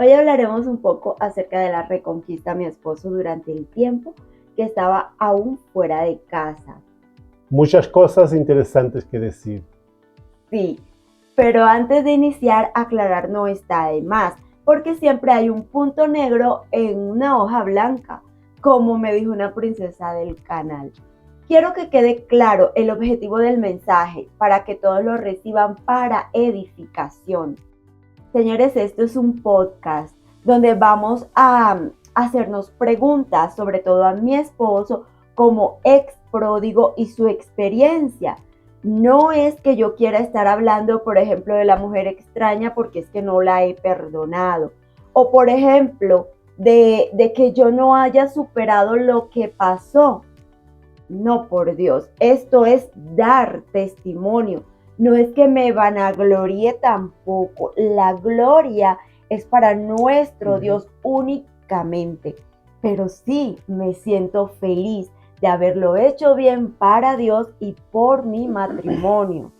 Hoy hablaremos un poco acerca de la reconquista de mi esposo durante el tiempo que estaba aún fuera de casa. Muchas cosas interesantes que decir. Sí, pero antes de iniciar, aclarar no está de más, porque siempre hay un punto negro en una hoja blanca, como me dijo una princesa del canal. Quiero que quede claro el objetivo del mensaje para que todos lo reciban para edificación. Señores, esto es un podcast donde vamos a hacernos preguntas, sobre todo a mi esposo como ex pródigo y su experiencia. No es que yo quiera estar hablando, por ejemplo, de la mujer extraña porque es que no la he perdonado. O, por ejemplo, de que yo no haya superado lo que pasó. No, por Dios, esto es dar testimonio. No es que me vanaglorie tampoco. La gloria es para nuestro Dios únicamente. Pero sí me siento feliz de haberlo hecho bien para Dios y por mi matrimonio.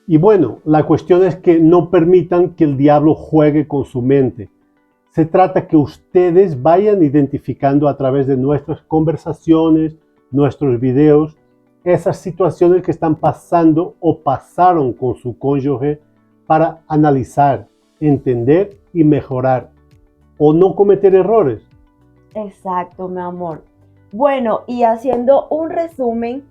Y bueno, la cuestión es que no permitan que el diablo juegue con su mente. Se trata que ustedes vayan identificando a través de nuestras conversaciones, nuestros videos, esas situaciones que están pasando o pasaron con su cónyuge para analizar, entender y mejorar o no cometer errores. Exacto, mi amor. Bueno, y haciendo un resumen,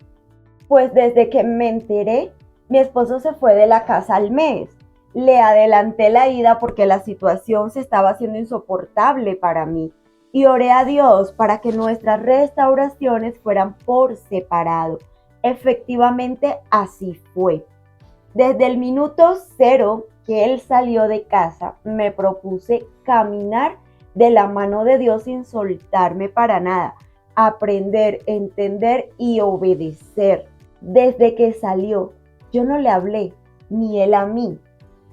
pues desde que me enteré, mi esposo se fue de la casa al mes. Le adelanté la ida porque la situación se estaba haciendo insoportable para mí y oré a Dios para que nuestras restauraciones fueran por separado. Efectivamente, así fue. Desde el minuto cero que él salió de casa, me propuse caminar de la mano de Dios sin soltarme para nada, aprender, entender y obedecer. Desde que salió, yo no le hablé, ni él a mí.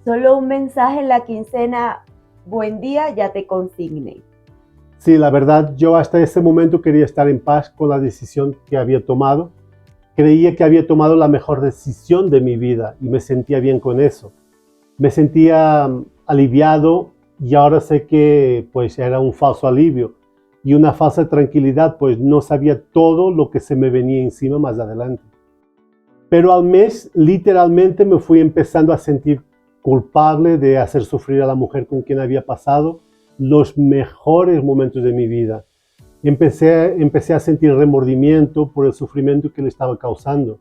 Solo un mensaje en la quincena: buen día, ya te consigné. Sí, la verdad, yo hasta ese momento quería estar en paz con la decisión que había tomado. Creía que había tomado la mejor decisión de mi vida y me sentía bien con eso. Me sentía aliviado y ahora sé que pues era un falso alivio y una falsa tranquilidad, pues no sabía todo lo que se me venía encima más adelante. Pero al mes literalmente me fui empezando a sentir culpable de hacer sufrir a la mujer con quien había pasado los mejores momentos de mi vida. Empecé a sentir remordimiento por el sufrimiento que le estaba causando.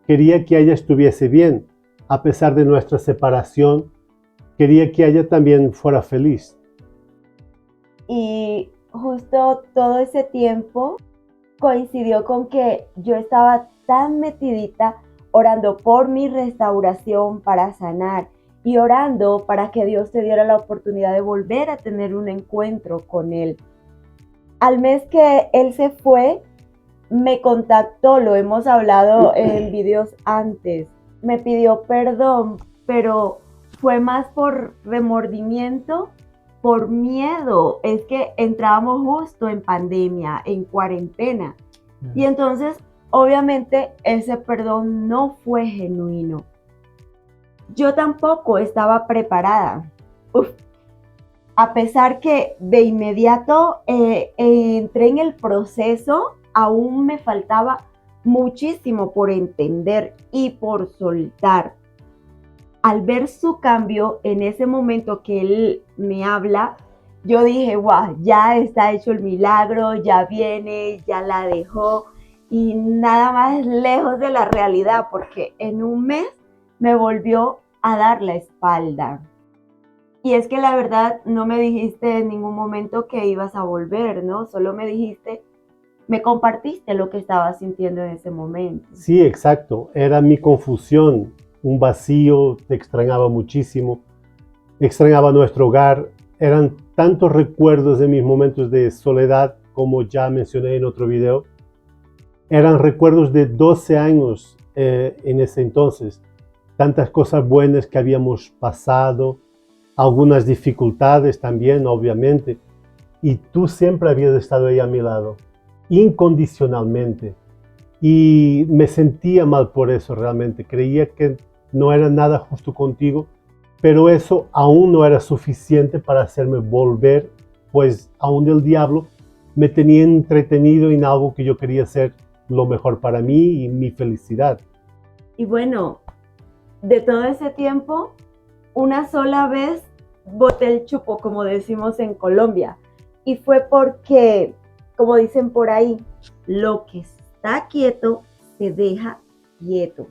Quería que ella estuviese bien, a pesar de nuestra separación. Quería que ella también fuera feliz. Y justo todo ese tiempo coincidió con que yo estaba tan metidita orando por mi restauración para sanar y orando para que Dios te diera la oportunidad de volver a tener un encuentro con Él. Al mes que Él se fue, me contactó, lo hemos hablado en videos antes, me pidió perdón, pero fue más por remordimiento, por miedo. Es que entrábamos justo en pandemia, en cuarentena. Y entonces, obviamente, ese perdón no fue genuino. Yo tampoco estaba preparada. Uf, a pesar que de inmediato entré en el proceso, aún me faltaba muchísimo por entender y por soltar. Al ver su cambio en ese momento que él me habla, yo dije, wow, ya está hecho el milagro, ya viene, ya la dejó, y nada más lejos de la realidad, porque en un mes me volvió a dar la espalda. Y es que la verdad no me dijiste en ningún momento que ibas a volver, ¿no? Solo me dijiste, me compartiste lo que estabas sintiendo en ese momento. Sí, exacto. Era mi confusión, un vacío, te extrañaba muchísimo, extrañaba nuestro hogar. Eran tantos recuerdos de mis momentos de soledad, como ya mencioné en otro video. Eran recuerdos de 12 años en ese entonces. Tantas cosas buenas que habíamos pasado, algunas dificultades también, obviamente. Y tú siempre habías estado ahí a mi lado, incondicionalmente. Y me sentía mal por eso realmente. Creía que no era nada justo contigo pero eso aún no era suficiente para hacerme volver, pues aún el diablo me tenía entretenido en algo que yo quería hacer lo mejor para mí y mi felicidad. Y bueno, de todo ese tiempo, una sola vez boté el chupo, como decimos en Colombia. Y fue porque, como dicen por ahí, lo que está quieto se deja quieto.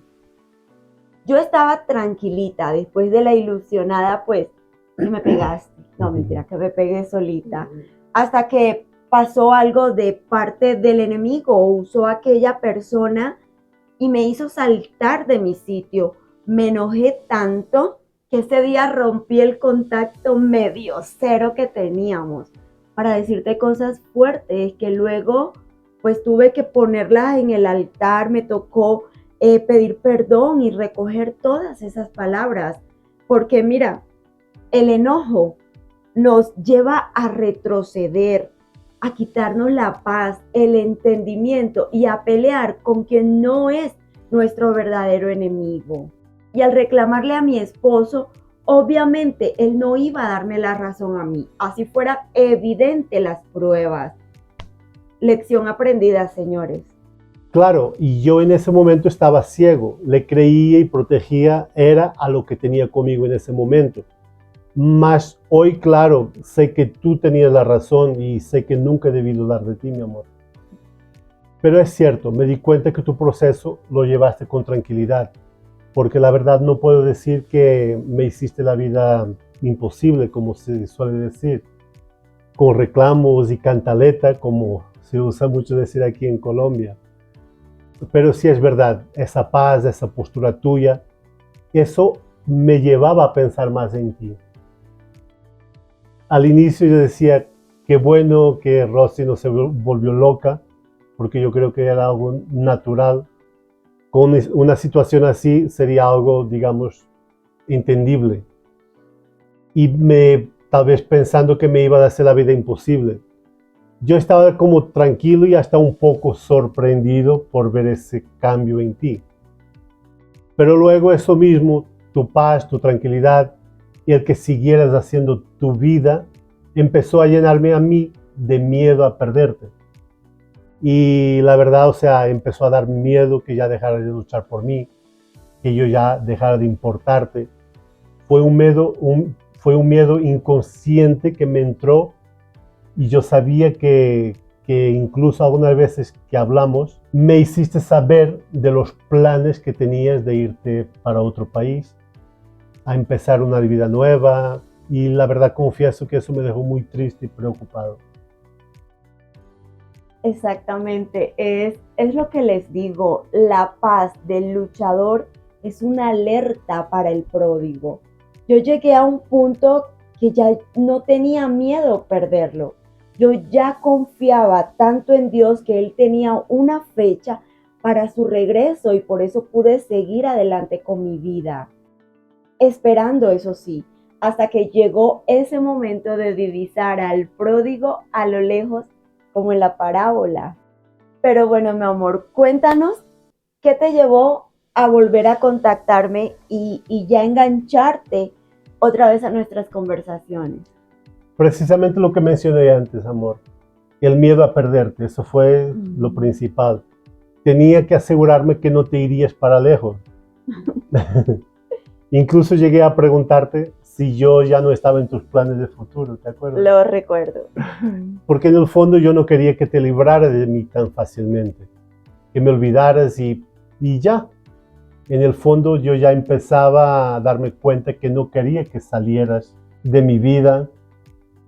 Yo estaba tranquilita después de la ilusionada, pues, que me pegaste. No, mentira, que me pegué solita. Hasta que pasó algo de parte del enemigo, usó a aquella persona y me hizo saltar de mi sitio. Me enojé tanto que ese día rompí el contacto medio cero que teníamos para decirte cosas fuertes que luego pues tuve que ponerlas en el altar, me tocó pedir perdón y recoger todas esas palabras, porque mira, el enojo nos lleva a retroceder, a quitarnos la paz, el entendimiento y a pelear con quien no es nuestro verdadero enemigo. Y al reclamarle a mi esposo, obviamente él no iba a darme la razón a mí, así fuera evidente las pruebas. Lección aprendida, señores. Claro, y yo en ese momento estaba ciego, le creía y protegía, era a lo que tenía conmigo en ese momento. Mas hoy, claro, sé que tú tenías la razón y sé que nunca he debido dudar de ti, mi amor. Pero es cierto, me di cuenta que tu proceso lo llevaste con tranquilidad, porque la verdad no puedo decir que me hiciste la vida imposible, como se suele decir, con reclamos y cantaleta, como se usa mucho decir aquí en Colombia. Pero sí es verdad, esa paz, esa postura tuya, eso me llevaba a pensar más en ti. Al inicio yo decía, qué bueno que Rosy no se volvió loca, porque yo creo que era algo natural. Con una situación así sería algo, digamos, entendible. Y tal vez pensando que me iba a hacer la vida imposible. Yo estaba como tranquilo y hasta un poco sorprendido por ver ese cambio en ti. Pero luego eso mismo, tu paz, tu tranquilidad y el que siguieras haciendo tu vida, empezó a llenarme a mí de miedo a perderte. Y la verdad, o sea, empezó a dar miedo que ya dejaras de luchar por mí, que yo ya dejara de importarte. Fue un miedo inconsciente que me entró y yo sabía que incluso algunas veces que hablamos, me hiciste saber de los planes que tenías de irte para otro país, a empezar una vida nueva, y la verdad confieso que eso me dejó muy triste y preocupado. Exactamente, es lo que les digo, la paz del luchador es una alerta para el pródigo. Yo llegué a un punto que ya no tenía miedo perderlo. Yo ya confiaba tanto en Dios que Él tenía una fecha para su regreso y por eso pude seguir adelante con mi vida. Esperando, eso sí, hasta que llegó ese momento de divisar al pródigo a lo lejos, como en la parábola. Pero bueno, mi amor, cuéntanos qué te llevó a volver a contactarme y ya engancharte otra vez a nuestras conversaciones. Precisamente lo que mencioné antes, amor, el miedo a perderte, eso fue lo principal. Tenía que asegurarme que no te irías para lejos. Incluso llegué a preguntarte si yo ya no estaba en tus planes de futuro, ¿te acuerdas? Lo recuerdo. Porque en el fondo yo no quería que te libraras de mí tan fácilmente, que me olvidaras y ya. En el fondo yo ya empezaba a darme cuenta que no quería que salieras de mi vida,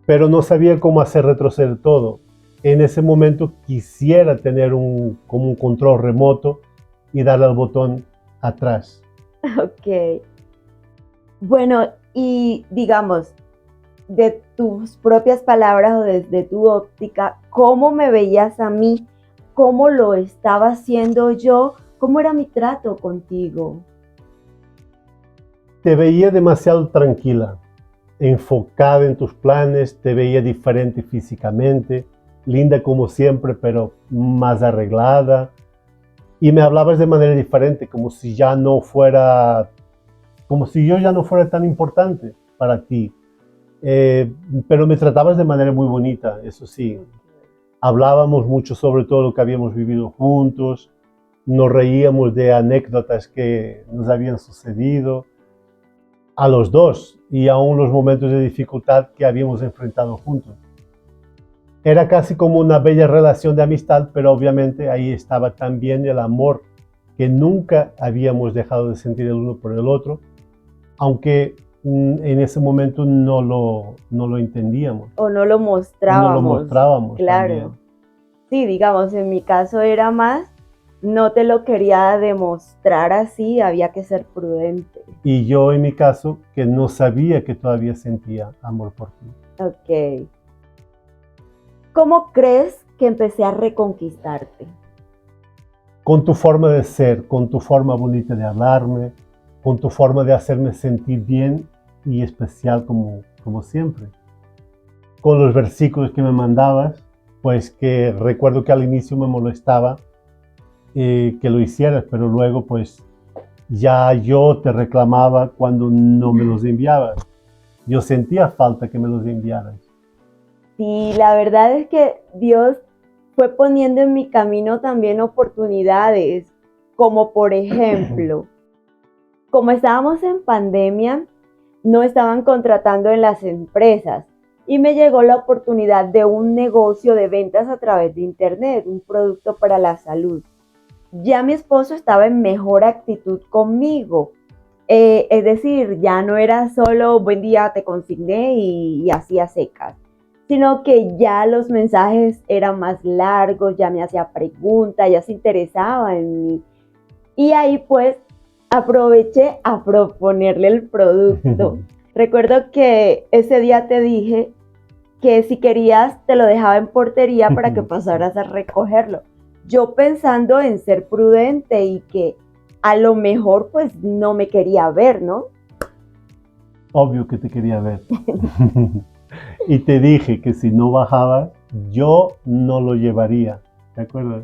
pero no sabía cómo hacer retroceder todo. En ese momento quisiera tener como un control remoto y darle al botón atrás. Ok. Bueno, y digamos, de tus propias palabras o desde tu óptica, ¿cómo me veías a mí? ¿Cómo lo estaba haciendo yo? ¿Cómo era mi trato contigo? Te veía demasiado tranquila, enfocada en tus planes, te veía diferente físicamente, linda como siempre, pero más arreglada. Y me hablabas de manera diferente, como si ya no fuera como si yo ya no fuera tan importante para ti. Pero me tratabas de manera muy bonita, eso sí. Hablábamos mucho sobre todo lo que habíamos vivido juntos, nos reíamos de anécdotas que nos habían sucedido a los dos y aún los momentos de dificultad que habíamos enfrentado juntos. Era casi como una bella relación de amistad, pero obviamente ahí estaba también el amor que nunca habíamos dejado de sentir el uno por el otro, aunque en ese momento no lo entendíamos. O no lo mostrábamos. No lo mostrábamos. Claro. También. Sí, digamos, en mi caso era más, no te lo quería demostrar así, había que ser prudente. Y yo en mi caso, que no sabía que todavía sentía amor por ti. Ok. ¿Cómo crees que empecé a reconquistarte? Con tu forma de ser, con tu forma bonita de hablarme, con tu forma de hacerme sentir bien y especial como siempre. Con los versículos que me mandabas, pues que recuerdo que al inicio me molestaba que lo hicieras, pero luego pues ya yo te reclamaba cuando no me los enviabas. Yo sentía falta que me los enviaras. Sí, la verdad es que Dios fue poniendo en mi camino también oportunidades, como por ejemplo, como estábamos en pandemia, no estaban contratando en las empresas y me llegó la oportunidad de un negocio de ventas a través de internet, un producto para la salud. Ya mi esposo estaba en mejor actitud conmigo, es decir, ya no era solo buen día, te consigné y así a secas, sino que ya los mensajes eran más largos, ya me hacía preguntas, ya se interesaba en mí. Y ahí pues aproveché a proponerle el producto. Recuerdo que ese día te dije que si querías te lo dejaba en portería para que pasaras a recogerlo. Yo pensando en ser prudente y que a lo mejor pues no me quería ver, ¿no? Obvio que te quería ver. Y te dije que si no bajabas, yo no lo llevaría, ¿te acuerdas?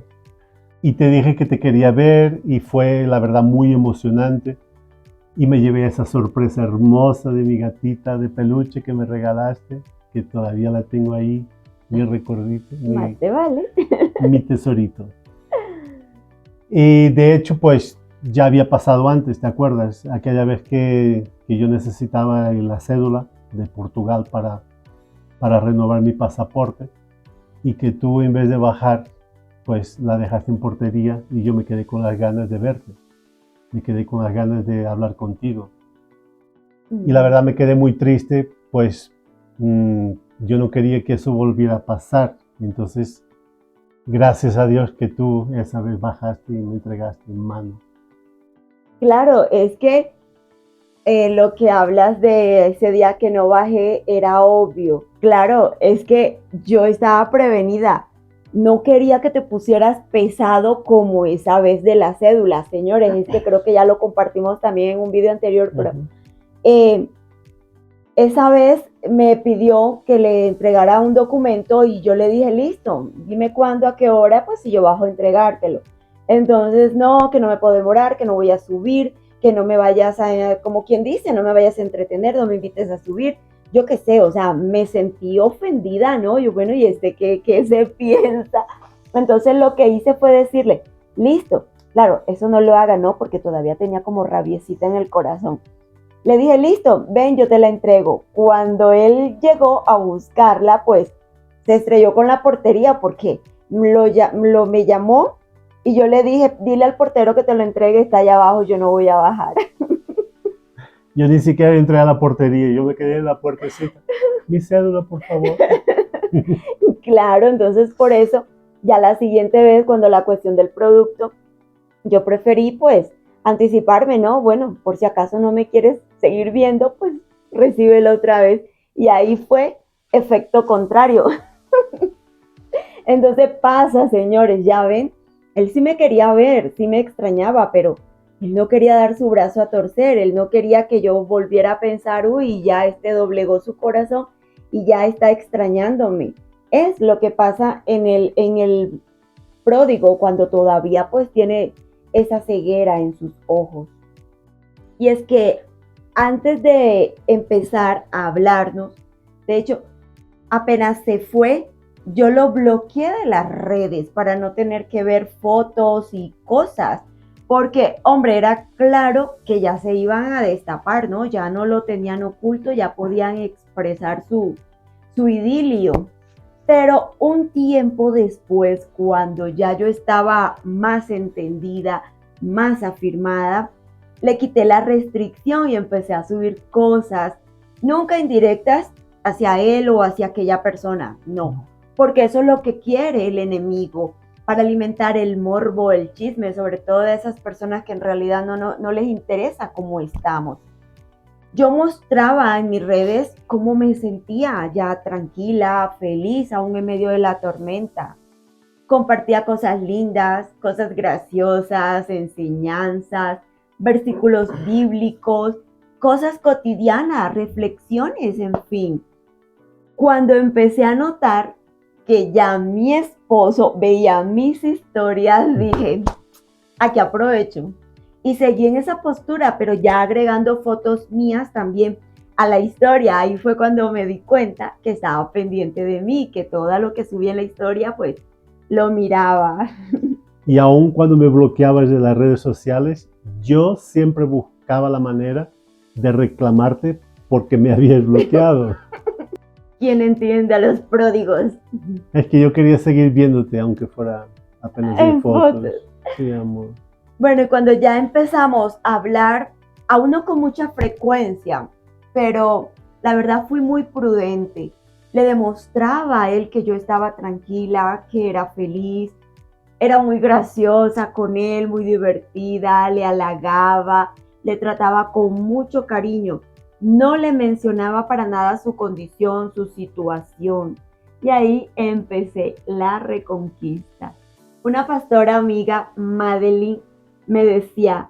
Y te dije que te quería ver y fue la verdad muy emocionante. Y me llevé esa sorpresa hermosa de mi gatita de peluche que me regalaste, que todavía la tengo ahí, mi recordito, Más te vale. mi tesorito. Y de hecho, pues ya había pasado antes, ¿te acuerdas? Aquella vez que yo necesitaba la cédula de Portugal para renovar mi pasaporte y que tú en vez de bajar, pues la dejaste en portería y yo me quedé con las ganas de verte. Me quedé con las ganas de hablar contigo. Y la verdad me quedé muy triste, pues yo no quería que eso volviera a pasar. Entonces, gracias a Dios que tú esa vez bajaste y me entregaste en mano. Claro, es que lo que hablas de ese día que no bajé era obvio. Claro, es que yo estaba prevenida. No quería que te pusieras pesado como esa vez de la cédula, señores. Es que creo que ya lo compartimos también en un video anterior, pero esa vez me pidió que le entregara un documento y yo le dije, listo, dime cuándo, a qué hora, pues si yo bajo a entregártelo. Entonces, no, que no me puedo demorar, que no voy a subir, que no me vayas a, como quien dice, no me vayas a entretener, no me invites a subir. Yo qué sé, o sea, me sentí ofendida, ¿no? Yo, bueno, ¿y qué se piensa? Entonces lo que hice fue decirle, listo, claro, eso no lo haga, ¿no? Porque todavía tenía como rabiecita en el corazón. Le dije, listo, ven, yo te la entrego. Cuando él llegó a buscarla, pues se estrelló con la portería porque me llamó y yo le dije, dile al portero que te lo entregue, está allá abajo, yo no voy a bajar. Yo ni siquiera entré a la portería, yo me quedé en la puertecita. Mi cédula, por favor. Claro, entonces por eso, ya la siguiente vez, cuando la cuestión del producto, yo preferí pues anticiparme, ¿no? Bueno, por si acaso no me quieres seguir viendo, pues recíbelo otra vez. Y ahí fue efecto contrario. Entonces pasa, señores, ya ven, él sí me quería ver, sí me extrañaba, pero él no quería dar su brazo a torcer, él no quería que yo volviera a pensar, uy, ya doblegó su corazón y ya está extrañándome. Es lo que pasa en el pródigo cuando todavía pues tiene esa ceguera en sus ojos. Y es que antes de empezar a hablarnos, de hecho, apenas se fue, yo lo bloqueé de las redes para no tener que ver fotos y cosas, porque, hombre, era claro que ya se iban a destapar, ¿no? Ya no lo tenían oculto, ya podían expresar su idilio. Pero un tiempo después, cuando ya yo estaba más entendida, más afirmada, le quité la restricción y empecé a subir cosas, nunca indirectas hacia él o hacia aquella persona, no, porque eso es lo que quiere el enemigo, para alimentar el morbo, el chisme, sobre todo de esas personas que en realidad no les interesa cómo estamos. Yo mostraba en mis redes cómo me sentía ya tranquila, feliz, aún en medio de la tormenta. Compartía cosas lindas, cosas graciosas, enseñanzas, versículos bíblicos, cosas cotidianas, reflexiones, en fin. Cuando empecé a notar que ya mi esposo veía mis historias, dije, aquí aprovecho. Y seguí en esa postura, pero ya agregando fotos mías también a la historia. Ahí fue cuando me di cuenta que estaba pendiente de mí, que todo lo que subí en la historia, pues lo miraba. Y aun cuando me bloqueabas de las redes sociales, yo siempre buscaba la manera de reclamarte porque me habías bloqueado. ¿Quién entiende a los pródigos? Es que yo quería seguir viéndote, aunque fuera apenas en fotos. Sí, amor. Bueno, y cuando ya empezamos a hablar, aún no con mucha frecuencia, pero la verdad fui muy prudente. Le demostraba a él que yo estaba tranquila, que era feliz, era muy graciosa con él, muy divertida, le halagaba, le trataba con mucho cariño. No le mencionaba para nada su condición, su situación. Y ahí empecé la reconquista. Una pastora amiga, Madeline, me decía,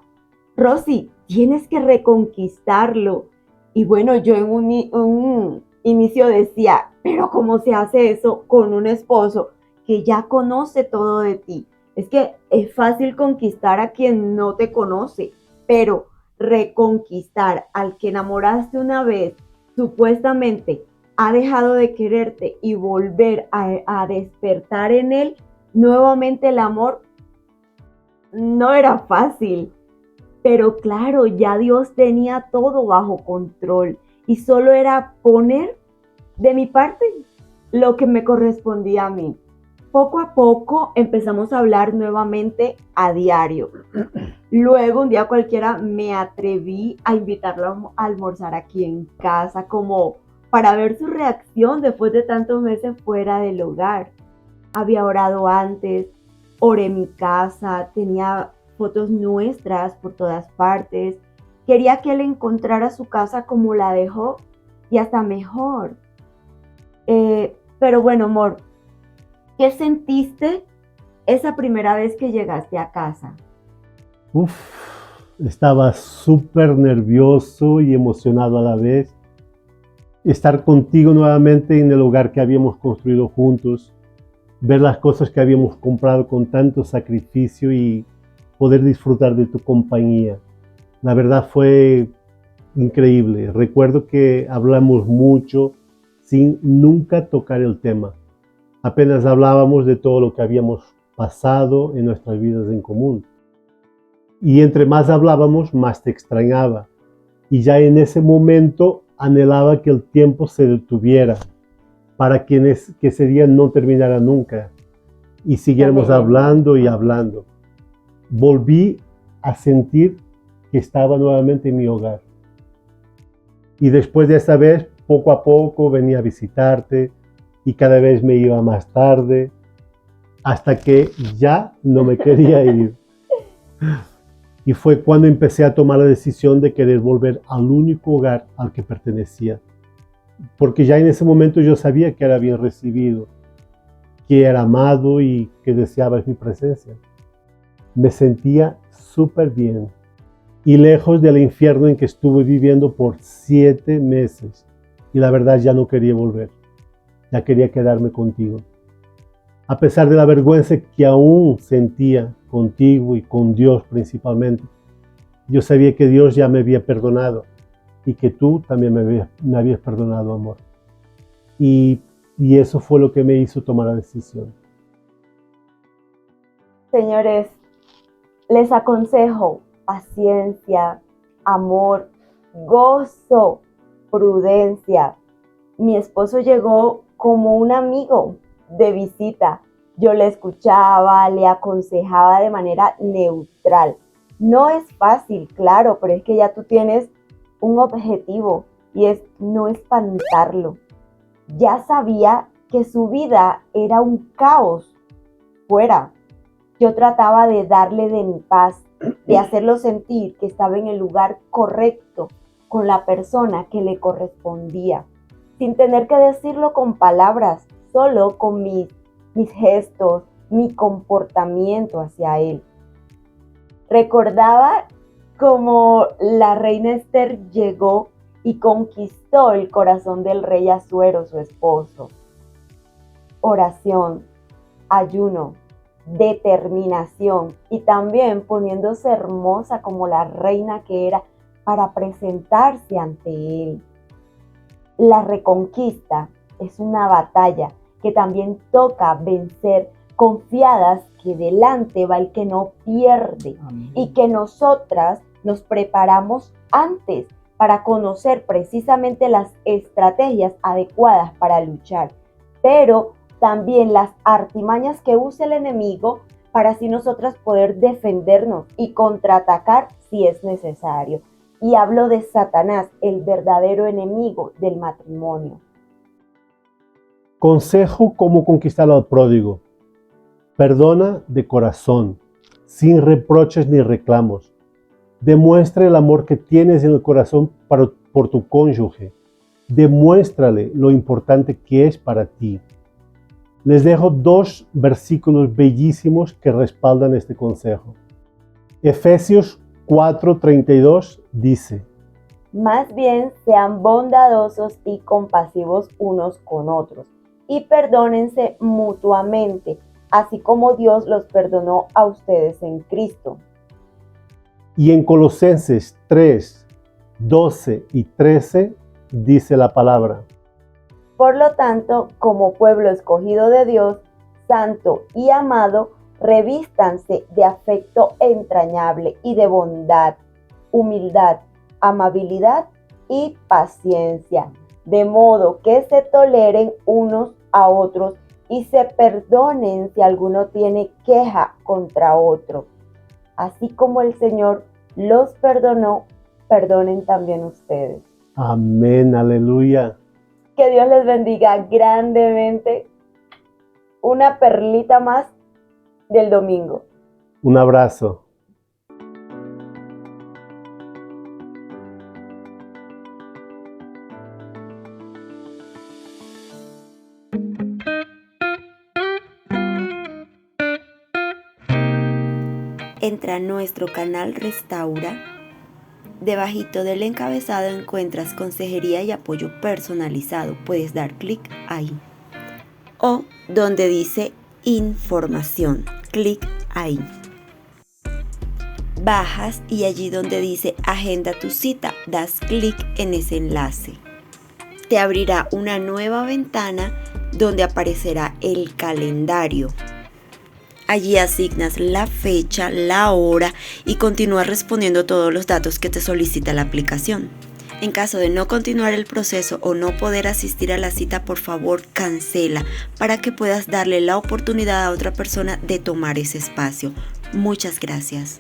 Rosy, tienes que reconquistarlo. Y bueno, yo en un inicio decía, pero ¿cómo se hace eso con un esposo que ya conoce todo de ti? Es que es fácil conquistar a quien no te conoce, pero reconquistar al que enamoraste una vez, supuestamente ha dejado de quererte y volver a despertar en él nuevamente el amor, no era fácil. Pero claro, ya Dios tenía todo bajo control y solo era poner de mi parte lo que me correspondía a mí. Poco a poco empezamos a hablar nuevamente a diario. Luego, un día cualquiera, me atreví a invitarlo a almorzar aquí en casa, como para ver su reacción después de tantos meses fuera del hogar. Había orado antes, oré en mi casa, tenía fotos nuestras por todas partes. Quería que él encontrara su casa como la dejó y hasta mejor. Pero bueno, amor, ¿qué sentiste esa primera vez que llegaste a casa? Estaba súper nervioso y emocionado a la vez. Estar contigo nuevamente en el hogar que habíamos construido juntos, ver las cosas que habíamos comprado con tanto sacrificio y poder disfrutar de tu compañía. La verdad fue increíble. Recuerdo que hablamos mucho sin nunca tocar el tema. Apenas hablábamos de todo lo que habíamos pasado en nuestras vidas en común. Y entre más hablábamos, más te extrañaba. Y ya en ese momento anhelaba que el tiempo se detuviera para que ese día no terminara nunca y siguiéramos hablando y hablando. Volví a sentir que estaba nuevamente en mi hogar. Y después de esa vez, poco a poco venía a visitarte y cada vez me iba más tarde, hasta que ya no me quería ir. Y fue cuando empecé a tomar la decisión de querer volver al único hogar al que pertenecía. Porque ya en ese momento yo sabía que era bien recibido, que era amado y que deseabas mi presencia. Me sentía súper bien y lejos del infierno en que estuve viviendo por 7 meses. Y la verdad ya no quería volver, ya quería quedarme contigo. A pesar de la vergüenza que aún sentía contigo y con Dios principalmente, yo sabía que Dios ya me había perdonado y que tú también me habías perdonado, amor. Y eso fue lo que me hizo tomar la decisión. Señores, les aconsejo paciencia, amor, gozo, prudencia. Mi esposo llegó como un amigo de visita. Yo le escuchaba, le aconsejaba de manera neutral. No es fácil, claro, pero es que ya tú tienes un objetivo y es no espantarlo. Ya sabía que su vida era un caos fuera. Yo trataba de darle de mi paz, de hacerlo sentir que estaba en el lugar correcto, con la persona que le correspondía, sin tener que decirlo con palabras, solo con mis gestos, mi comportamiento hacia él. Recordaba cómo la reina Esther llegó y conquistó el corazón del rey Asuero, su esposo. Oración, ayuno, determinación y también poniéndose hermosa como la reina que era para presentarse ante él. La reconquista es una batalla que también toca vencer, confiadas que delante va el que no pierde. Amén. Y que nosotras nos preparamos antes para conocer precisamente las estrategias adecuadas para luchar, pero también las artimañas que usa el enemigo para así nosotras poder defendernos y contraatacar si es necesario. Y hablo de Satanás, el verdadero enemigo del matrimonio. Consejo: cómo conquistar al pródigo. Perdona de corazón, sin reproches ni reclamos. Demuestra el amor que tienes en el corazón por tu cónyuge. Demuéstrale lo importante que es para ti. Les dejo 2 versículos bellísimos que respaldan este consejo. Efesios 4:32 dice: Más bien sean bondadosos y compasivos unos con otros, y perdónense mutuamente, así como Dios los perdonó a ustedes en Cristo. Y en Colosenses 3:12 y 13 dice la palabra: Por lo tanto, como pueblo escogido de Dios, santo y amado, revístanse de afecto entrañable y de bondad, humildad, amabilidad y paciencia, de modo que se toleren unos a otros y se perdonen si alguno tiene queja contra otro. Así como el Señor los perdonó, perdonen también ustedes. Amén, aleluya. Que Dios les bendiga grandemente. Una perlita más del domingo. Un abrazo. Entra a nuestro canal Restaura. Debajito del encabezado encuentras consejería y apoyo personalizado. Puedes dar clic ahí. O donde dice información, clic ahí. Bajas y allí donde dice agenda tu cita, das clic en ese enlace. Te abrirá una nueva ventana donde aparecerá el calendario. Allí asignas la fecha, la hora y continúas respondiendo todos los datos que te solicita la aplicación. En caso de no continuar el proceso o no poder asistir a la cita, por favor cancela para que puedas darle la oportunidad a otra persona de tomar ese espacio. Muchas gracias.